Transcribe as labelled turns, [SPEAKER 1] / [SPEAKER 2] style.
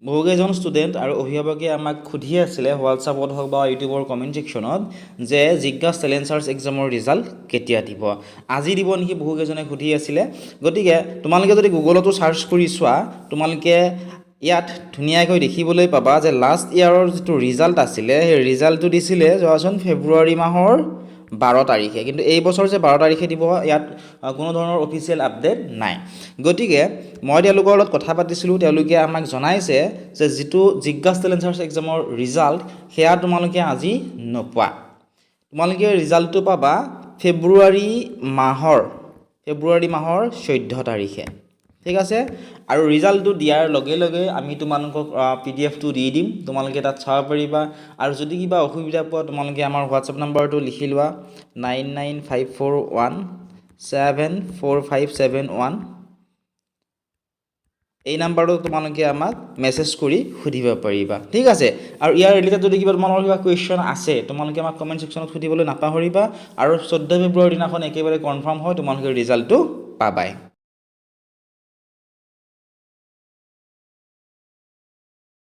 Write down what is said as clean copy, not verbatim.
[SPEAKER 1] বহুকেইজন ষ্টুডেণ্ট আৰু অভিভাৱকে আমাক সুধি আছিলে হোৱাটছআপত হওক বা ইউটিউবৰ কমেণ্ট ছেকশ্যনত যে জিজ্ঞাসা চেলেঞ্জাৰ্ছ এক্সামৰ ৰিজাল্ট কেতিয়া দিব, আজি দিব নেকি বহুকেইজনে সুধি আছিলে। গতিকে তোমালোকে যদি গুগলতো ছাৰ্চ কৰি চোৱা তোমালোকে ইয়াত ধুনীয়াকৈ দেখিবলৈ পাবা যে লাষ্ট ইয়াৰৰ যিটো ৰিজাল্ট আছিলে সেই ৰিজাল্টটো দিছিলে যোৱাচোন ফেব্ৰুৱাৰী মাহৰ 12 তাৰিখে, কিন্তু এই বছৰ যে 12 তাৰিখে দিব ইয়াত কোনো ধৰণৰ অফিচিয়েল আপডেট নাই। গতিকে মই তেওঁলোকৰ লগত কথা পাতিছিলোঁ, তেওঁলোকে আমাক জনাইছে যে যিটো জিজ্ঞাসা চেলেঞ্জাৰ্ছ এক্সামৰ ৰিজাল্ট সেয়া তোমালোকে আজি নোপোৱা, তোমালোকে ৰিজাল্টটো পাবা ফেব্ৰুৱাৰী মাহৰ 14 তাৰিখে, ঠিক আছে। আৰু ৰিজাল্টটো দিয়াৰ লগে লগে আমি তোমালোকক PDF-টো দি দিম, তোমালোকে তাত চাব পাৰিবা। আৰু যদি কিবা অসুবিধা পোৱা তোমালোকে আমাৰ হোৱাটছআপ নাম্বাৰটো লিখি লোৱা 9954174571, এই নাম্বাৰটো তোমালোকে আমাক মেছেজ কৰি সুধিব পাৰিবা, ঠিক আছে। আৰু ইয়াৰ ৰিলেটেড যদি কিবা তোমালোকৰ কিবা কুৱেশ্যন আছে তোমালোকে আমাক কমেণ্ট ছেকশ্যনত সুধিবলৈ নাপাহৰিবা। আৰু 14 ফেব্ৰুৱাৰীৰ দিনাখন একেবাৰে কনফাৰ্ম হয় তোমালোকে ৰিজাল্টটো পাবাই।